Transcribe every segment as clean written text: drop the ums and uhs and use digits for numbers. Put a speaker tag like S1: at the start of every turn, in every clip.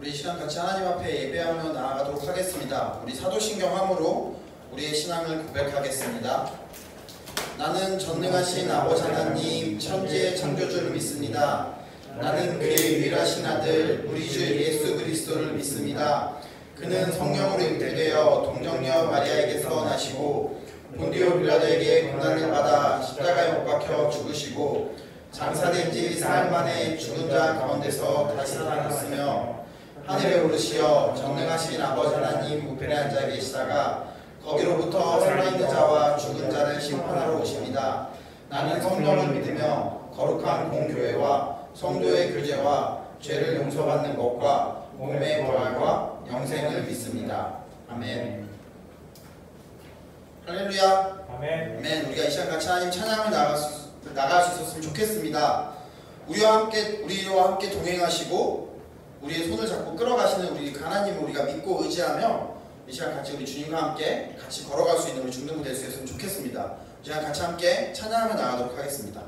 S1: 우리 이 시간 같이 하나님 앞에 예배하며 나아가도록 하겠습니다. 우리 사도신경함으로 우리의 신앙을 고백하겠습니다. 나는 전능하신 아버지 하나님 천지의 창조주를 믿습니다. 나는 그의 유일하신 아들 우리 주 예수 그리스도를 믿습니다. 그는 성령으로 잉태되어 동정녀 마리아에게서 나시고 본디오 빌라도에게 고난을 받아 십자가에 못 박혀 죽으시고 장사된 지 사흘 만에 죽은 자 가운데서 다시 살아났으며 하늘에 오르시어 전능하신 아버지 하나님 우편에 앉아 계시다가 거기로부터 살아있는 자와 죽은 자를 심판하러 오십니다. 나는 성령을 믿으며 거룩한 공교회와 성도의 교제와 죄를 용서받는 것과 몸의 부활과 영생을 믿습니다. 아멘. 할렐루야.
S2: 아멘.
S1: 아멘. 우리가 이 시간 같이 하나님 찬양을 나갈 수 있었으면 좋겠습니다. 우리와 함께 동행하시고 우리의 손을 잡고 끌어가시는 우리 하나님을 우리가 믿고 의지하며 이 시간 같이 우리 주님과 함께 같이 걸어갈 수 있는 우리 중등부 될 수 있었으면 좋겠습니다. 이 시간 같이 함께 찬양하며 나가도록 하겠습니다.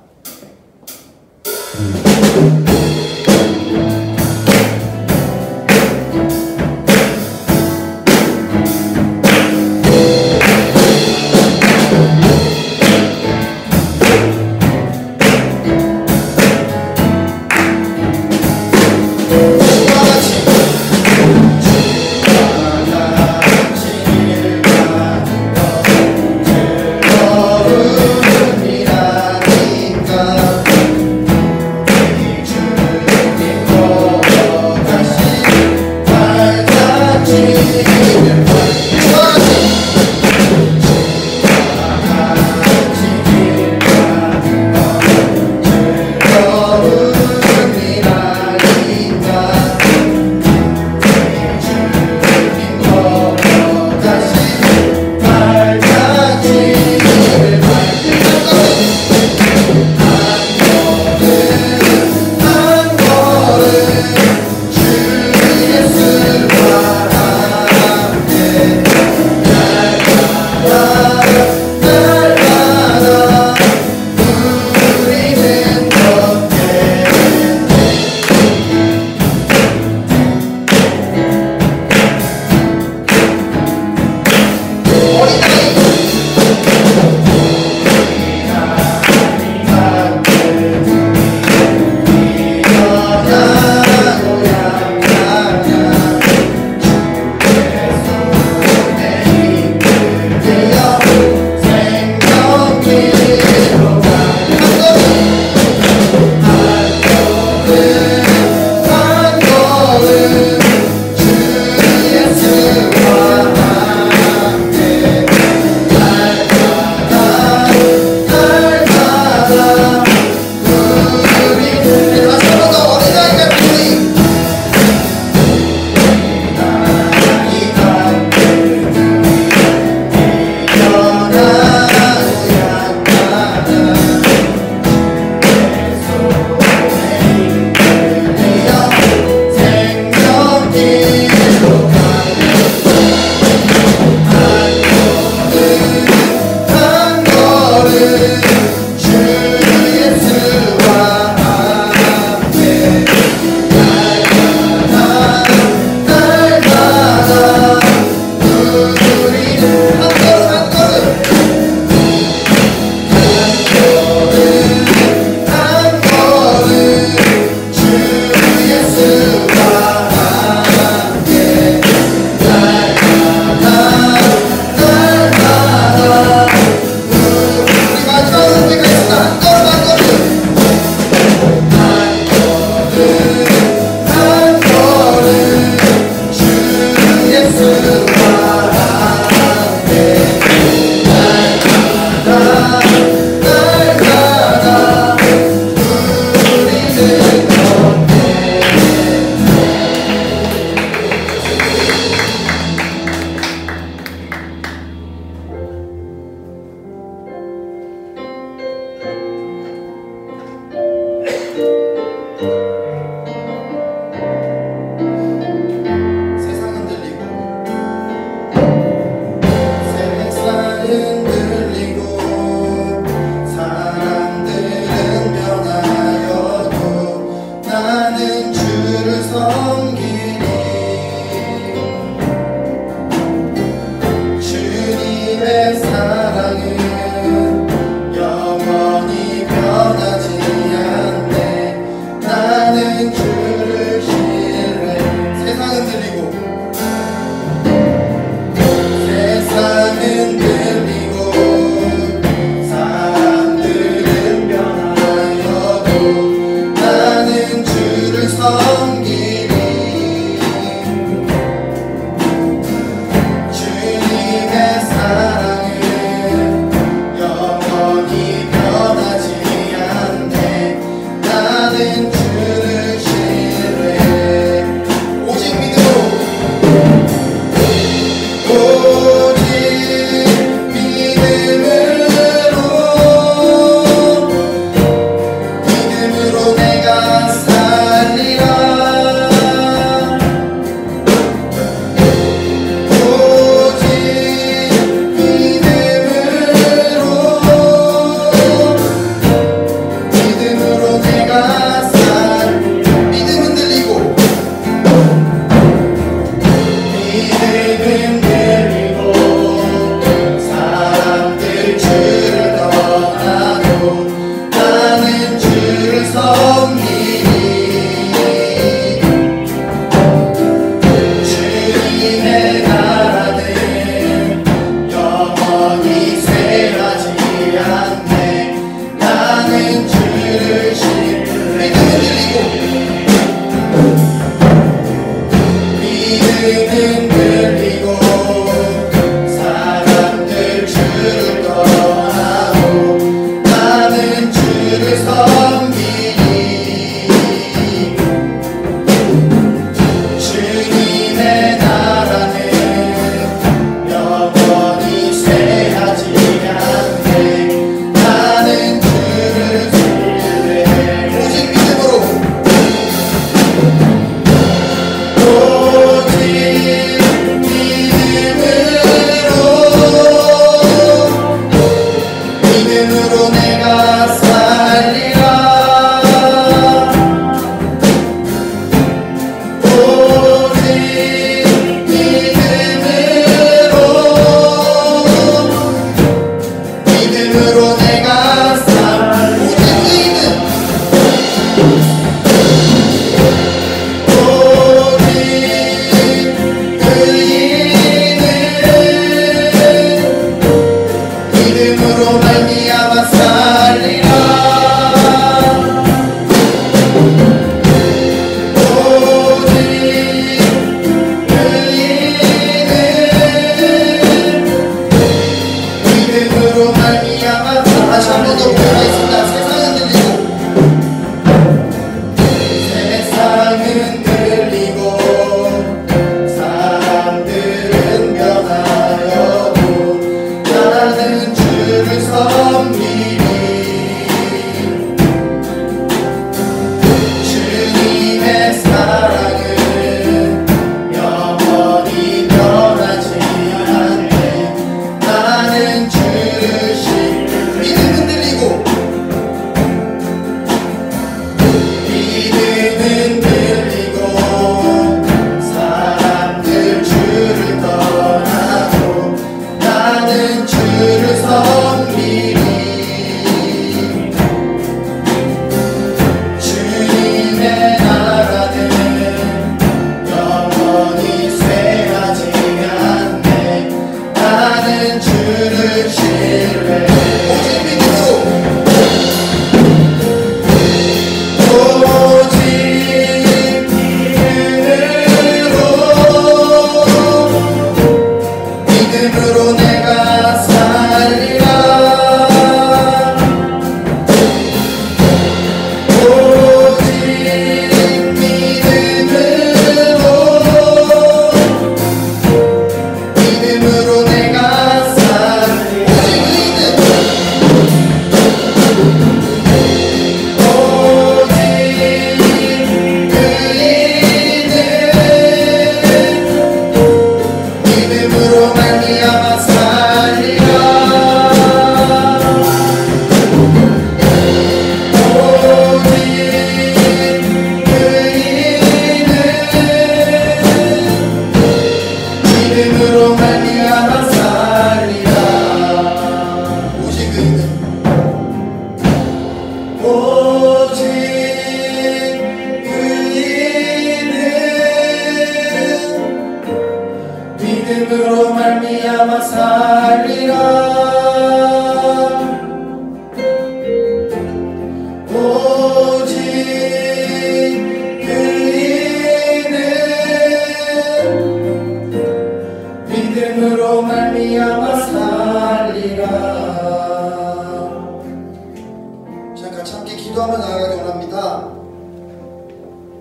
S1: 나는 주를 섬기리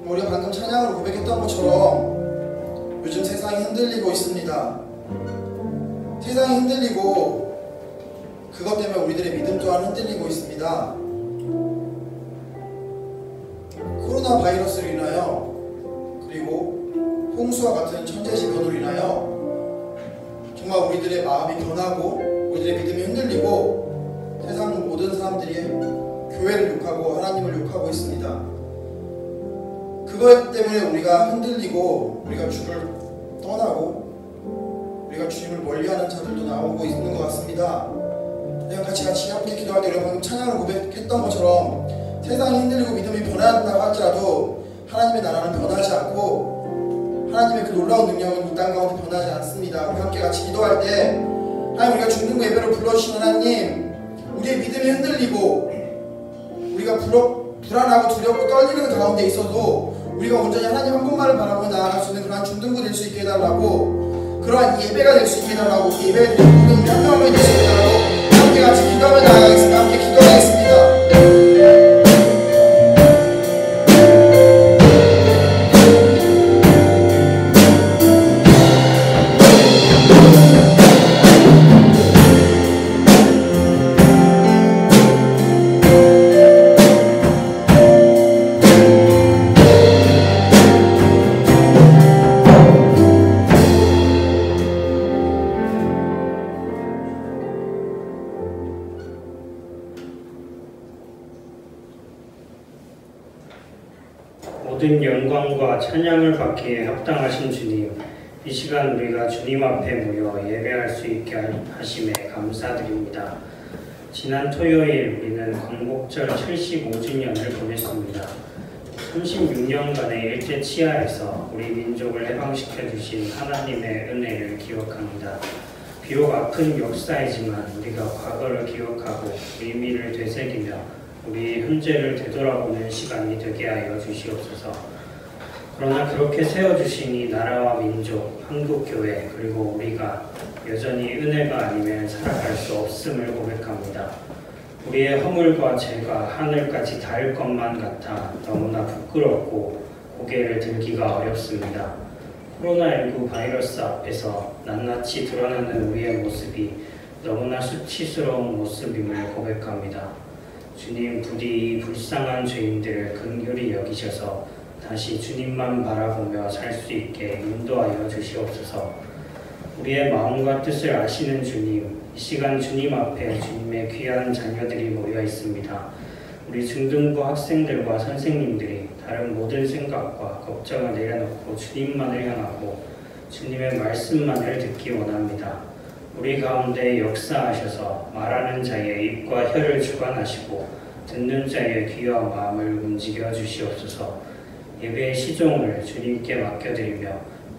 S1: 우리가 방금 찬양으로 고백했던 것처럼 요즘 세상이 흔들리고 있습니다. 세상이 흔들리고 그것 때문에 우리들의 믿음 또한 흔들리고 있습니다. 코로나 바이러스로 인하여 그리고 홍수와 같은 천재지변으로 인하여 정말 우리들의 마음이 변하고 우리들의 믿음이 흔들리고 세상 모든 사람들이 교회를 욕하고 하나님을 욕하고 있습니다. 그것 때문에 우리가 흔들리고 우리가 주를 떠나고 우리가 주님을 멀리하는 자들도 나오고 있는 것 같습니다. 내가 같이 함께 기도할 때 우리가 방금 찬양으로 고백했던 것처럼 세상이 흔들리고 믿음이 변한다고 할지라도 하나님의 나라는 변하지 않고 하나님의 그 놀라운 능력은 이 땅 가운데 변하지 않습니다. 우리 함께 같이 기도할 때 하나님, 우리가 중등부 예배로 불러주신 하나님, 우리의 믿음이 흔들리고 우리가 불안하고 두렵고 떨리는 가운데 있어도 우리가 온전히 하나님 한 분만을 바라보며 나아갈 수 있는 그러한 중등부 될 수 있게 해달라고, 그러한 예배가 될 수 있게 해달라고, 예배의 모든 우리 한 명이 될 수 있게 해달라고 함께 같이 기도하며 나아가겠습니다. 함께 기도하겠습니다.
S2: 모든 영광과 찬양을 받기에 합당하신 주님, 이 시간 우리가 주님 앞에 모여 예배할 수 있게 하심에 감사드립니다. 지난 토요일 우리는 광복절 75주년을 보냈습니다. 36년간의 일제 치하에서 우리 민족을 해방시켜 주신 하나님의 은혜를 기억합니다. 비록 아픈 역사이지만 우리가 과거를 기억하고 의미를 되새기며 우리 현재를 되돌아보는 시간이 되게 하여 주시옵소서. 그러나 그렇게 세워주신 이 나라와 민족, 한국교회, 그리고 우리가 여전히 은혜가 아니면 살아갈 수 없음을 고백합니다. 우리의 허물과 죄가 하늘까지 닿을 것만 같아 너무나 부끄럽고 고개를 들기가 어렵습니다. 코로나19 바이러스 앞에서 낱낱이 드러나는 우리의 모습이 너무나 수치스러운 모습임을 고백합니다. 주님, 부디 이 불쌍한 죄인들을 긍휼히 여기셔서 다시 주님만 바라보며 살 수 있게 인도하여 주시옵소서. 우리의 마음과 뜻을 아시는 주님, 이 시간 주님 앞에 주님의 귀한 자녀들이 모여 있습니다. 우리 중등부 학생들과 선생님들이 다른 모든 생각과 걱정을 내려놓고 주님만을 향하고 주님의 말씀만을 듣기 원합니다. 우리 가운데 역사하셔서 말하는 자의 입과 혀를 주관하시고 듣는 자의 귀와 마음을 움직여 주시옵소서. 예배의 시종을 주님께 맡겨드리며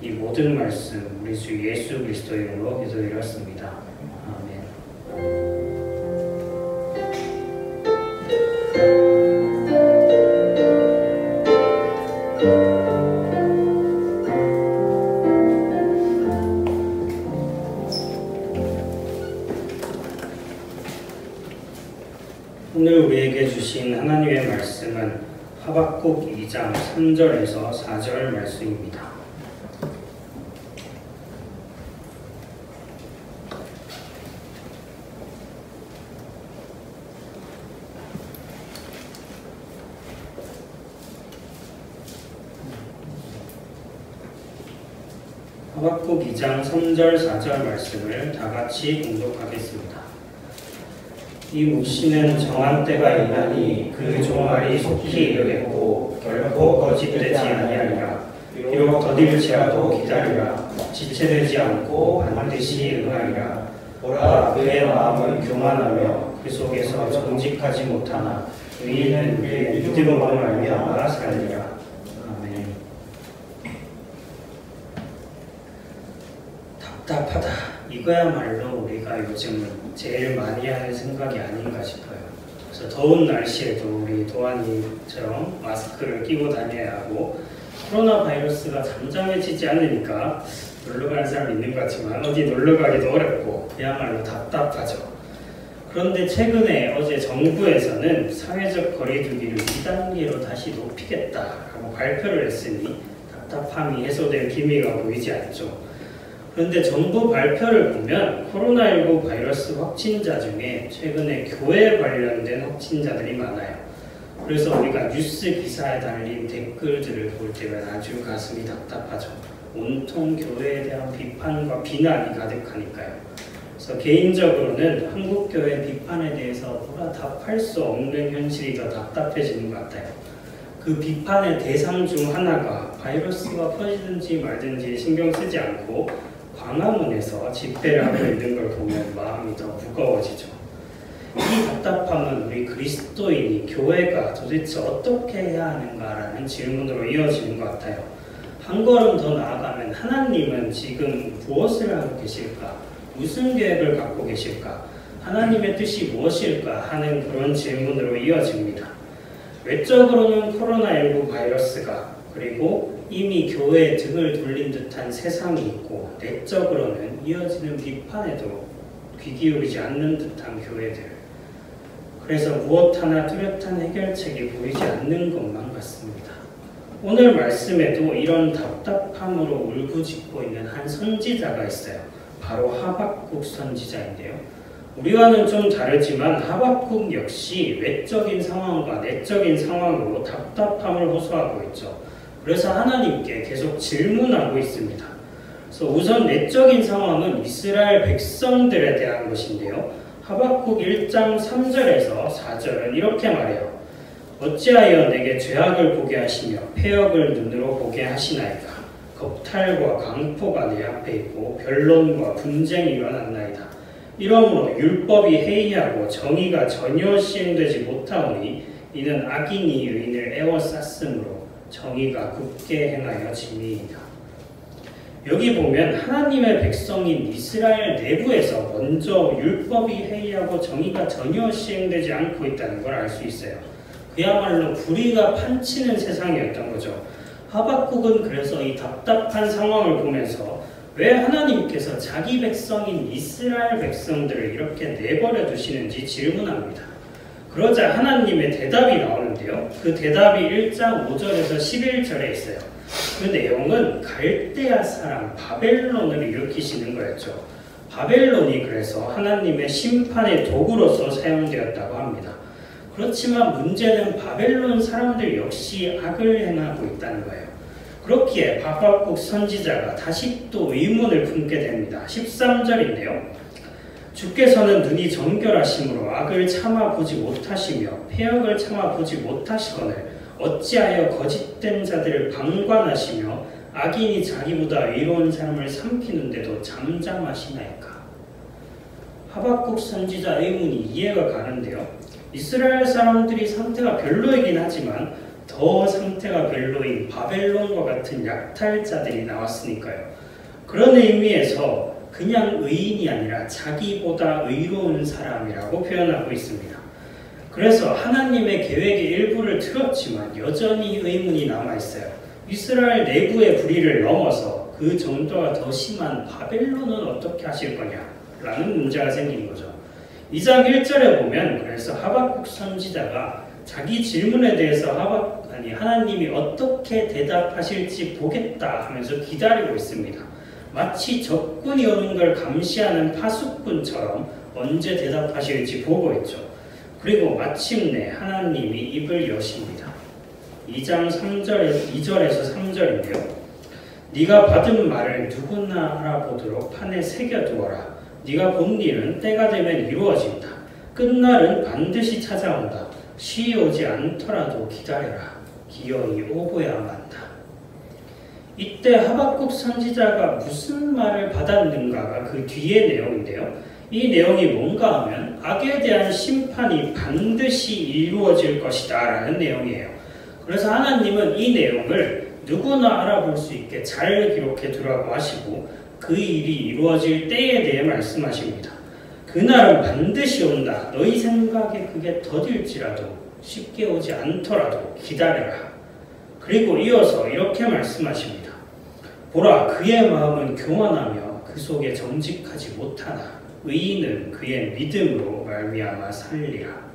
S2: 이 모든 말씀 우리 주 예수 그리스도 이름으로 기도드렸습니다. 아멘. 오늘 우리에게 주신 하나님의 말씀은 하박국 2장 3절에서 4절 말씀입니다. 하박국 2장 3절 4절 말씀을 다 같이 공독하겠습니다. 이 묵시는 정한 때가 있나니 그 종말이 속히 이르겠고 결코 거짓되지 아니하리라. 비록 더딜지라도 기다리라. 지체되지 않고 반드시 응하리라. 보라, 그의 마음은 교만하며 그 속에서 정직하지 못하나 의인은 그의 믿음으로 말미암아 살리라. 아멘. 답답하다. 이거야말로 우리가 요즘 제일 많이 하는 생각이 아닌가 싶어요. 그래서 더운 날씨에도 우리 도안이처럼 마스크를 끼고 다녀야 하고, 코로나 바이러스가 잠잠해지지 않으니까 놀러 가는 사람이 있는 것 같지만 어디 놀러 가기도 어렵고 그야말로 답답하죠. 그런데 최근에 어제 정부에서는 사회적 거리두기를 2단계로 다시 높이겠다라고 발표를 했으니 답답함이 해소될 기미가 보이지 않죠. 그런데 정부 발표를 보면 코로나19 바이러스 확진자 중에 최근에 교회 관련된 확진자들이 많아요. 그래서 우리가 뉴스 기사에 달린 댓글들을 볼 때면 아주 가슴이 답답하죠. 온통 교회에 대한 비판과 비난이 가득하니까요. 그래서 개인적으로는 한국교회 비판에 대해서 뭐라 답할 수 없는 현실이 더 답답해지는 것 같아요. 그 비판의 대상 중 하나가 바이러스가 퍼지든지 말든지 신경 쓰지 않고 광화문에서 집회를 하고 있는 걸 보면 마음이 더 무거워지죠. 이 답답함은 우리 그리스도인이 교회가 도대체 어떻게 해야 하는가라는 질문으로 이어지는 것 같아요. 한 걸음 더 나아가면 하나님은 지금 무엇을 하고 계실까? 무슨 계획을 갖고 계실까? 하나님의 뜻이 무엇일까? 하는 그런 질문으로 이어집니다. 외적으로는 코로나19 바이러스가 그리고 이미 교회에 등을 돌린 듯한 세상이 있고 내적으로는 이어지는 비판에도 귀 기울이지 않는 듯한 교회들. 그래서 무엇 하나 뚜렷한 해결책이 보이지 않는 것만 같습니다. 오늘 말씀에도 이런 답답함으로 울부짖고 있는 한 선지자가 있어요. 바로 하박국 선지자인데요. 우리와는 좀 다르지만 하박국 역시 외적인 상황과 내적인 상황으로 답답함을 호소하고 있죠. 그래서 하나님께 계속 질문하고 있습니다. 그래서 우선 내적인 상황은 이스라엘 백성들에 대한 것인데요. 하박국 1장 3절에서 4절은 이렇게 말해요. 어찌하여 내게 죄악을 보게 하시며 패역을 눈으로 보게 하시나이까. 겁탈과 강포가 내 앞에 있고 변론과 분쟁이 일어났나이다. 이러므로 율법이 해이하고 정의가 전혀 시행되지 못하오니 이는 악인이 의인을 애워쌌으므로 정의가 굳게 행하여 지니이다. 여기 보면 하나님의 백성인 이스라엘 내부에서 먼저 율법이 해이하고 정의가 전혀 시행되지 않고 있다는 걸 알 수 있어요. 그야말로 불의가 판치는 세상이었던 거죠. 하박국은 그래서 이 답답한 상황을 보면서 왜 하나님께서 자기 백성인 이스라엘 백성들을 이렇게 내버려 두시는지 질문합니다. 그러자 하나님의 대답이 나오는데요. 그 대답이 1장 5절에서 11절에 있어요. 그 내용은 갈대아 사람 바벨론을 일으키시는 거였죠. 바벨론이 그래서 하나님의 심판의 도구로서 사용되었다고 합니다. 그렇지만 문제는 바벨론 사람들 역시 악을 행하고 있다는 거예요. 그렇기에 하박국 선지자가 다시 또 의문을 품게 됩니다. 13절인데요. 주께서는 눈이 정결하심으로 악을 참아보지 못하시며 패역을 참아보지 못하시거늘 어찌하여 거짓된 자들을 방관하시며 악인이 자기보다 의로운 사람을 삼키는데도 잠잠하시나이까. 하박국 선지자 의문이 이해가 가는데요. 이스라엘 사람들이 상태가 별로이긴 하지만 더 상태가 별로인 바벨론과 같은 약탈자들이 나왔으니까요. 그런 의미에서 그냥 의인이 아니라 자기보다 의로운 사람이라고 표현하고 있습니다. 그래서 하나님의 계획의 일부를 틀었지만 여전히 의문이 남아있어요. 이스라엘 내부의 불의를 넘어서 그 정도가 더 심한 바벨론은 어떻게 하실 거냐라는 문제가 생긴 거죠. 2장 1절에 보면 그래서 하박국 선지자가 자기 질문에 대해서 하나님이 어떻게 대답하실지 보겠다 하면서 기다리고 있습니다. 마치 적군이 오는 걸 감시하는 파수꾼처럼 언제 대답하실지 보고 있죠. 그리고 마침내 하나님이 입을 여십니다. 2장 2절에서 3절인데요. 네가 받은 말을 누구나 알아보도록 판에 새겨두어라. 네가 본 일은 때가 되면 이루어진다. 끝날은 반드시 찾아온다. 쉬이 오지 않더라도 기다려라. 기어이 오고야만 한다. 이때 하박국 선지자가 무슨 말을 받았는가가 그 뒤의 내용인데요. 이 내용이 뭔가 하면 악에 대한 심판이 반드시 이루어질 것이다 라는 내용이에요. 그래서 하나님은 이 내용을 누구나 알아볼 수 있게 잘 기록해 두라고 하시고 그 일이 이루어질 때에 대해 말씀하십니다. 그날은 반드시 온다. 너희 생각에 그게 더딜지라도 쉽게 오지 않더라도 기다려라. 그리고 이어서 이렇게 말씀하십니다. 보라, 그의 마음은 교만하며 그 속에 정직하지 못하나 의인은 그의 믿음으로 말미암아 살리라.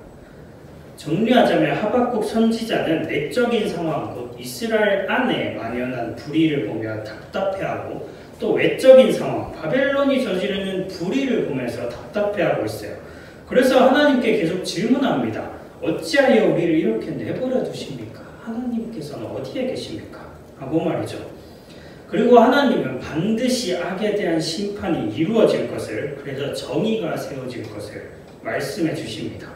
S2: 정리하자면 하박국 선지자는 내적인 상황, 곧 이스라엘 안에 만연한 불의를 보며 답답해하고 또 외적인 상황, 바벨론이 저지르는 불의를 보면서 답답해하고 있어요. 그래서 하나님께 계속 질문합니다. 어찌하여 우리를 이렇게 내버려 두십니까? 하나님께서는 어디에 계십니까? 하고 말이죠. 그리고 하나님은 반드시 악에 대한 심판이 이루어질 것을, 그래서 정의가 세워질 것을 말씀해 주십니다.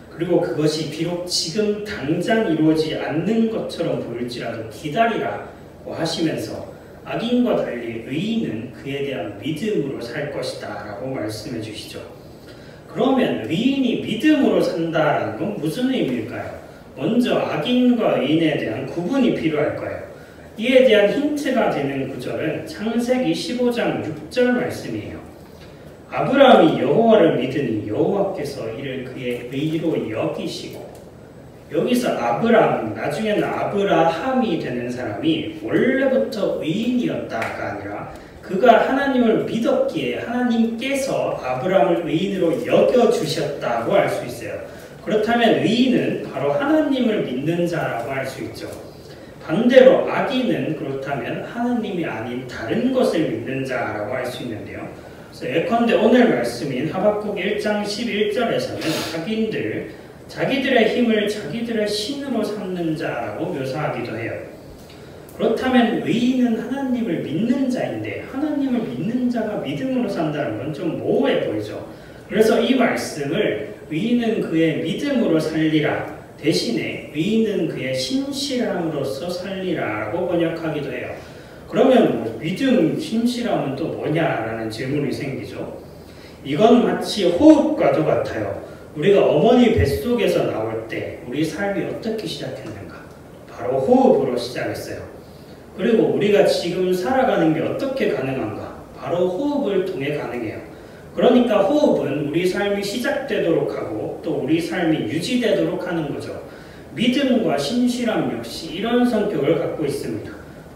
S2: 그리고 그것이 비록 지금 당장 이루어지지 않는 것처럼 보일지라도 기다리라고 하시면서 악인과 달리 의인은 그에 대한 믿음으로 살 것이다 라고 말씀해 주시죠. 그러면 의인이 믿음으로 산다라는 건 무슨 의미일까요? 먼저 악인과 의인에 대한 구분이 필요할 거예요. 이에 대한 힌트가 되는 구절은 창세기 15장 6절 말씀이에요. 아브라함이 여호와를 믿으니 여호와께서 이를 그의 의로 여기시고, 여기서 아브라함은 나중에는 아브라함이 되는 사람이 원래부터 의인이었다가 아니라 그가 하나님을 믿었기에 하나님께서 아브라함을 의인으로 여겨주셨다고 할 수 있어요. 그렇다면 의인은 바로 하나님을 믿는 자라고 할 수 있죠. 반대로 악인은 그렇다면 하나님이 아닌 다른 것을 믿는 자라고 할 수 있는데요. 그래서 예컨대 오늘 말씀인 하박국 1장 11절에서는 악인들, 자기들의 힘을 자기들의 신으로 삼는 자라고 묘사하기도 해요. 그렇다면 의인은 하나님을 믿는 자인데 하나님을 믿는 자가 믿음으로 산다는 건 좀 모호해 보이죠. 그래서 이 말씀을 의인은 그의 믿음으로 살리라 대신에 의인은 그의 신실함으로써 살리라 라고 번역하기도 해요. 그러면 뭐 믿음, 신실함은 또 뭐냐라는 질문이 생기죠. 이건 마치 호흡과도 같아요. 우리가 어머니 뱃속에서 나올 때 우리 삶이 어떻게 시작했는가? 바로 호흡으로 시작했어요. 그리고 우리가 지금 살아가는 게 어떻게 가능한가? 바로 호흡을 통해 가능해요. 그러니까 호흡은 우리 삶이 시작되도록 하고 또 우리 삶이 유지되도록 하는 거죠. 믿음과 신실함 역시 이런 성격을 갖고 있습니다.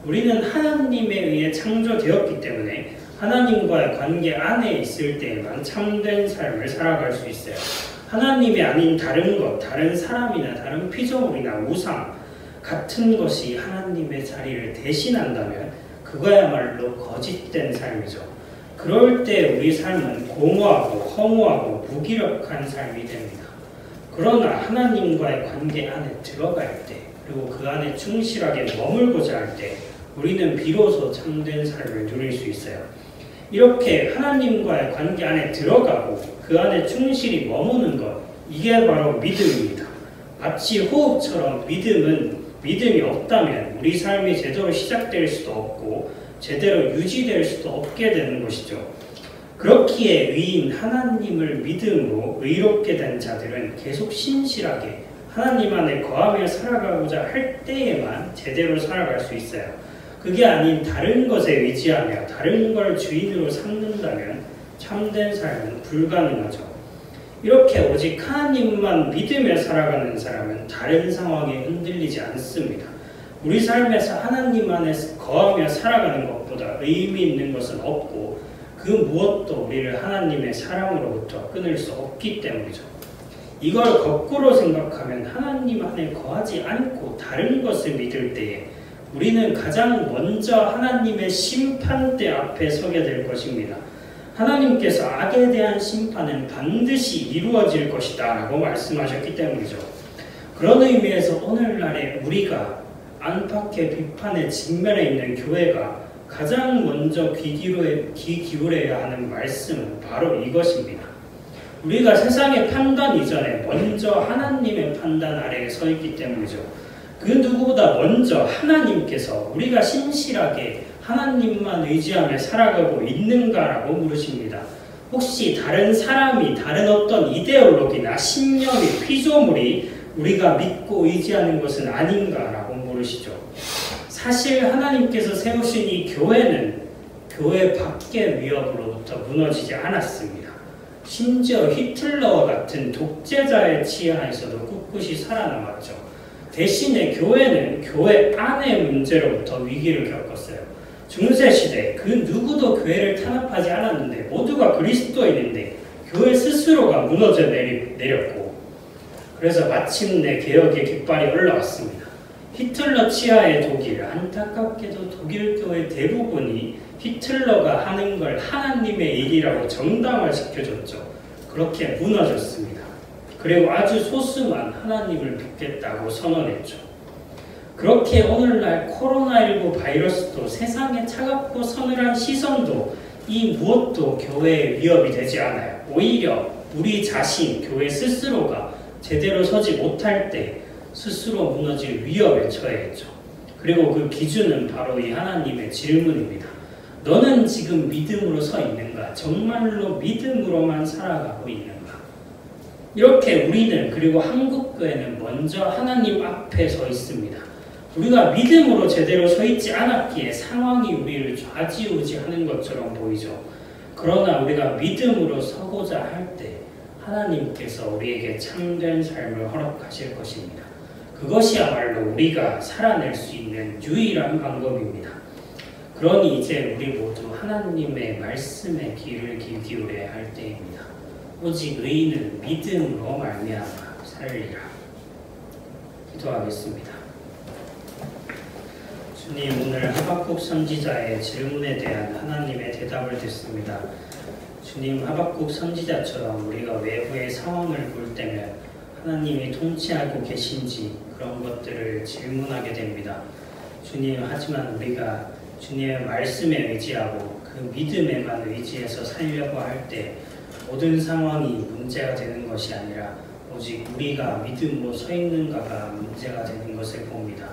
S2: 우리는 하나님에 의해 창조되었기 때문에 하나님과의 관계 안에 있을 때에만 참된 삶을 살아갈 수 있어요. 하나님이 아닌 다른 것, 다른 사람이나 다른 피조물이나 우상 같은 것이 하나님의 자리를 대신한다면 그거야말로 거짓된 삶이죠. 그럴 때 우리 삶은 공허하고 허무하고 무기력한 삶이 됩니다. 그러나 하나님과의 관계 안에 들어갈 때 그리고 그 안에 충실하게 머물고자 할 때 우리는 비로소 참된 삶을 누릴 수 있어요. 이렇게 하나님과의 관계 안에 들어가고 그 안에 충실히 머무는 것, 이게 바로 믿음입니다. 마치 호흡처럼 믿음이 없다면 우리 삶이 제대로 시작될 수도 없고 제대로 유지될 수도 없게 되는 것이죠. 그렇기에 의인 하나님을 믿음으로 의롭게 된 자들은 계속 신실하게 하나님 안에 거하며 살아가고자 할 때에만 제대로 살아갈 수 있어요. 그게 아닌 다른 것에 의지하며 다른 걸 주인으로 삼는다면 참된 삶은 불가능하죠. 이렇게 오직 하나님만 믿으며 살아가는 사람은 다른 상황에 흔들리지 않습니다. 우리 삶에서 하나님 안에 거하며 살아가는 것보다 의미 있는 것은 없고 그 무엇도 우리를 하나님의 사랑으로부터 끊을 수 없기 때문이죠. 이걸 거꾸로 생각하면 하나님 안에 거하지 않고 다른 것을 믿을 때에 우리는 가장 먼저 하나님의 심판대 앞에 서게 될 것입니다. 하나님께서 악에 대한 심판은 반드시 이루어질 것이다 라고 말씀하셨기 때문이죠. 그런 의미에서 오늘날에 우리가 안팎의 비판에 직면해 있는 교회가 가장 먼저 귀 기울여야 하는 말씀은 바로 이것입니다. 우리가 세상의 판단 이전에 먼저 하나님의 판단 아래에 서 있기 때문이죠. 그 누구보다 먼저 하나님께서 우리가 신실하게 하나님만 의지하며 살아가고 있는가라고 물으십니다. 혹시 다른 사람이, 다른 어떤 이데올로기나 신념이, 피조물이 우리가 믿고 의지하는 것은 아닌가라고 물으시죠. 사실 하나님께서 세우신 이 교회는 교회 밖의 위협으로부터 무너지지 않았습니다. 심지어 히틀러와 같은 독재자의 치하에서도 꿋꿋이 살아남았죠. 대신에 교회는 교회 안의 문제로부터 위기를 겪었어요. 중세 시대 그 누구도 교회를 탄압하지 않았는데 모두가 그리스도인인데 교회 스스로가 무너져 내렸고 그래서 마침내 개혁의 깃발이 올라왔습니다. 히틀러 치하의 독일, 안타깝게도 독일 교회 대부분이 히틀러가 하는 걸 하나님의 일이라고 정당화시켜줬죠. 그렇게 무너졌습니다. 그리고 아주 소수만 하나님을 믿겠다고 선언했죠. 그렇게 오늘날 코로나19 바이러스도 세상의 차갑고 서늘한 시선도 이 무엇도 교회의 위협이 되지 않아요. 오히려 우리 자신, 교회 스스로가 제대로 서지 못할 때 스스로 무너질 위협에 처해있죠. 그리고 그 기준은 바로 이 하나님의 질문입니다. 너는 지금 믿음으로 서 있는가? 정말로 믿음으로만 살아가고 있는가? 이렇게 우리는 그리고 한국교회는 먼저 하나님 앞에 서 있습니다. 우리가 믿음으로 제대로 서 있지 않았기에 상황이 우리를 좌지우지하는 것처럼 보이죠. 그러나 우리가 믿음으로 서고자 할 때 하나님께서 우리에게 참된 삶을 허락하실 것입니다. 그것이야말로 우리가 살아낼 수 있는 유일한 방법입니다. 그러니 이제 우리 모두 하나님의 말씀에 귀를 기울여야 할 때입니다. 오직 의인은 믿음으로 말미암아 살리라. 기도하겠습니다. 주님, 오늘 하박국 선지자의 질문에 대한 하나님의 대답을 듣습니다. 주님, 하박국 선지자처럼 우리가 외부의 상황을 볼 때면 하나님이 통치하고 계신지 그런 것들을 질문하게 됩니다. 주님, 하지만 우리가 주님의 말씀에 의지하고 그 믿음에만 의지해서 살려고 할 때 모든 상황이 문제가 되는 것이 아니라 오직 우리가 믿음으로 서 있는가가 문제가 되는 것을 봅니다.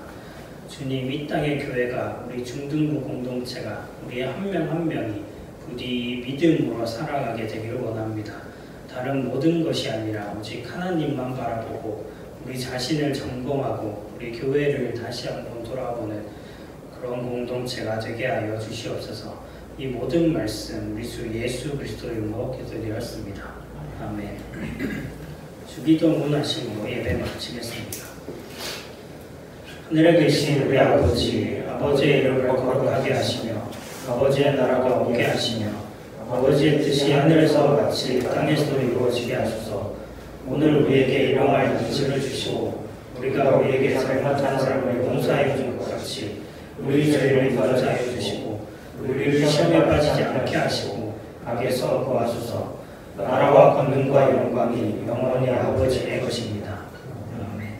S2: 주님, 이 땅의 교회가 우리 중등부 공동체가 우리 한 명 한 명이 부디 믿음으로 살아가게 되기를 원합니다. 다른 모든 것이 아니라 오직 하나님만 바라보고 우리 자신을 점검하고 우리 교회를 다시 한번 돌아보는 그런 공동체가 되게 하여 주시옵소서. 이 모든 말씀 우리 주 예수 그리스도 이름으로 기도드렸습니다. 아멘. 주기도 문하시고 예배 마치겠습니다. 하늘에 계신 우리 아버지, 아버지의 이름을 거룩하게 하시며 아버지의 나라가 오게 하시며 아버지의 뜻이 하늘에서 같이 땅에서도 이루어지게 하소서. 오늘 우리에게 일용할 양식을 주시고 우리가 우리에게 잘못한 사람을 용서하여 준 것 같이 우리 죄를 용서하여 주시고 우리를 시험에 빠지지 않게 하시고 악에서 구하소서. 나라와 권능과 영광이 영원히 아버지의 것입니다. 아멘.